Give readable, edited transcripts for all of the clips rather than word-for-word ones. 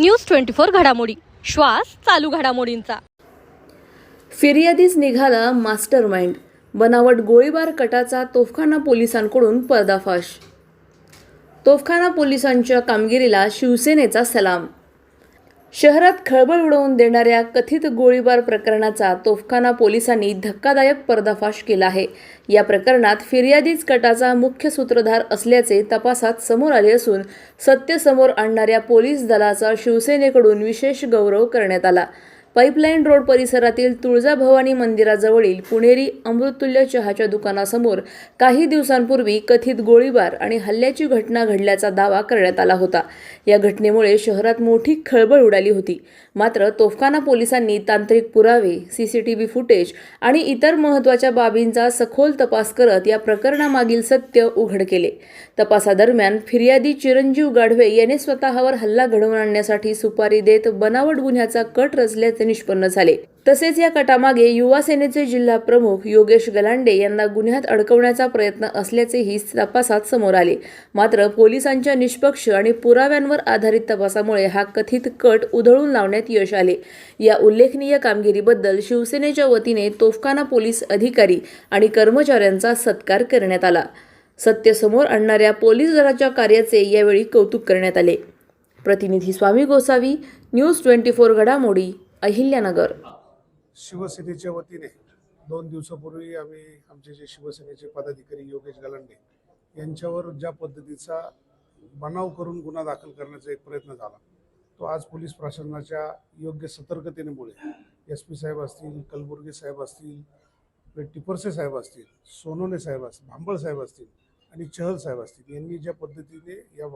News 24 घडामोडी, श्वास चालू घडामोडींचा। फिर्यादीच निघाला मास्टरमाइंड, बनावट गोळीबार कटाचा तोफखाना पोलिसांकडून पर्दाफाश। तोफखाना पोलिसांच्या कामगिरीला शिवसेनेचा सलाम। शहरात खळबळ उडवून देणाऱ्या कथित गोळीबार प्रकरणाचा तोफखाना पोलिसांनी धक्कादायक पर्दाफाश केला आहे। या प्रकरणात फिर्यादीच कटाचा मुख्य सूत्रधार असल्याचे तपासात समोर आले असून सत्य समोर आणणाऱ्या पोलीस दलाचा शिवसेनेकडून विशेष गौरव करण्यात आला। पाईपलाईन रोड परिसरातील तुळजाभवानी मंदिराजवळील पुणेरी अमृततुल्य चहाच्या दुकानासमोर काही दिवसांपूर्वी कथित गोळीबार आणि हल्ल्याची घटना घडल्याचा दावा करण्यात आला होता। या घटनेमुळे शहरात मोठी खळबळ उडाली होती। मात्र तोफखाना पोलिसांनी तांत्रिक पुरावे, सीसीटीव्ही फुटेज आणि इतर महत्त्वाच्या बाबींचा सखोल तपास करत या प्रकरणामागील सत्य उघड केले। तपासादरम्यान फिर्यादी चिरंजीव गाढवे याने स्वतःवर हल्ला घडवून आणण्यासाठी सुपारी देत बनावट गुन्ह्याचा कट रचल्याचे निष्पन्न झाले। तसेच या कटामागे युवा सेनेचे जिल्हा प्रमुख योगेश गलांडे यांना गुन्ह्यात अडकवण्याचा प्रयत्न असल्याचेही तपासात समोर आले। मात्र पोलिसांच्या निष्पक्ष आणि पुराव्यांवर आधारित तपासामुळे हा कथित कट उधळून लावण्यात यश आले। या उल्लेखनीय कामगिरीबद्दल शिवसेनेच्या वतीने तोफखाना पोलीस अधिकारी आणि कर्मचाऱ्यांचा सत्कार करण्यात आला। सत्य समोर आणणाऱ्या पोलीस दलाच्या कार्याचे यावेळी कौतुक करण्यात आले। प्रतिनिधी स्वामी गोसावी, न्यूज 24 घडामोडी, अहिल्यानगर। शिवसेनेच्या वतीने 2 दिवसापूर्वी आम्ही आमचे जे शिवसेनेचे पदाधिकारी योगेश गलांडे यांच्यावर ज्या पद्धतीचा बनाव करून गुन्हा दाखल करण्याचा एक प्रयत्न झाला, तो आज पोलीस प्रशासनाच्या योग्य सतर्कतेमुळे SP साहेब असतील, कलबुर्गी साहेब असतील, टिपरसे साहेब असतील, सोनवणे साहेब असतील, भांबळ साहेब असतील आणि चहल साहेब असतील यांनी ज्या पद्धतीने या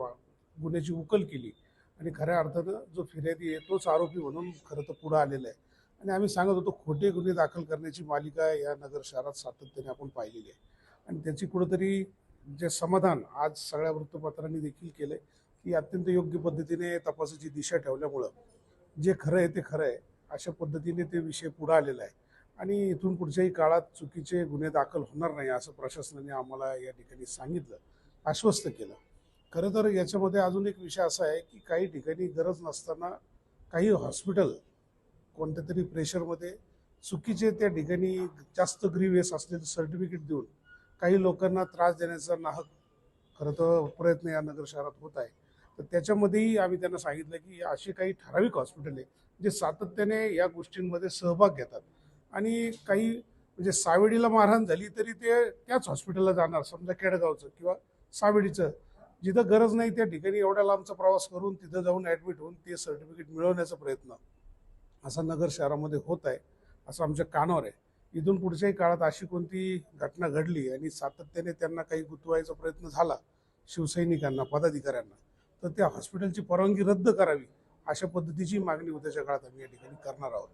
गुन्ह्याची उकल केली आणि खऱ्या अर्थानं जो फिर्यादी आहे तोच आरोपी म्हणून खरं तर पुढे आलेला आहे। आणि आम्ही सांगत होतो खोटे गुन्हे दाखल करण्याची मालिका या नगर शहरात सातत्याने आपण पाहिलेली आहे आणि त्याची कुठेतरी जे समाधान आज सगळ्या वृत्तपत्रांनी देखील केलं की अत्यंत योग्य पद्धतीने तपासाची दिशा ठेवल्यामुळं जे खरं आहे ते खरं आहे अशा पद्धतीने ते विषय पुढे आलेला आहे आणि इथून पुढच्याही काळात चुकीचे गुन्हे दाखल होणार नाही असं प्रशासनाने आम्हाला या ठिकाणी सांगितलं, आश्वस्त केलं। खरं तर याच्यामध्ये अजून एक विषय असा आहे की काही ठिकाणी गरज नसताना काही हॉस्पिटल कोणत्या तरी प्रेशरमध्ये चुकीचे त्या ठिकाणी जास्त ग्रीवियस असलेले सर्टिफिकेट देऊन काही लोकांना त्रास देण्याचा नाहक खरं तर प्रयत्न या नगर शहरात होत आहे। तर त्याच्यामध्येही आम्ही त्यांना सांगितलं की अशी काही ठराविक हॉस्पिटल आहे जे सातत्याने या गोष्टींमध्ये सहभाग घेतात आणि काही म्हणजे सावेडीला मारहाण झाली तरी ते त्याच हॉस्पिटलला जाणार, समजा केडगावचं किंवा सावेडीचं, जिथं गरज नाही त्या ठिकाणी एवढ्या लांबचा प्रवास करून तिथं जाऊन ॲडमिट होऊन ते सर्टिफिकेट मिळवण्याचा प्रयत्न असा नगर शहरामध्ये होत आहे, असं आमच्या कानावर आहे। इथून पुढच्याही काळात अशी कोणती घटना घडली आणि सातत्याने त्यांना काही गुंतवायचा प्रयत्न झाला शिवसैनिकांना, पदाधिकाऱ्यांना, तर त्या हॉस्पिटलची परवानगी रद्द करावी अशा पद्धतीची मागणी उद्याच्या काळात आम्ही या ठिकाणी करणार आहोत।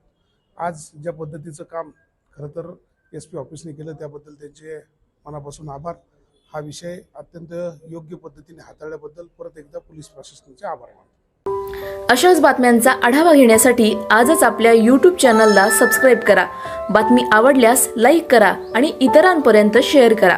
आज ज्या पद्धतीचं काम खरं तर SP ऑफिसने केलं त्याबद्दल त्यांचे मनापासून आभार। हा विषय अत्यंत योग्य पद्धतीने हाताळल्याबद्दल परत एकदा पोलीस प्रशासनाचे आभार मानतो। अशाच बातम्यांचा आढावा घेण्यासाठी आजच आपल्या YouTube चॅनलला सबस्क्राईब करा। बातमी आवडल्यास लाईक करा आणि इतरांपर्यंत शेअर करा।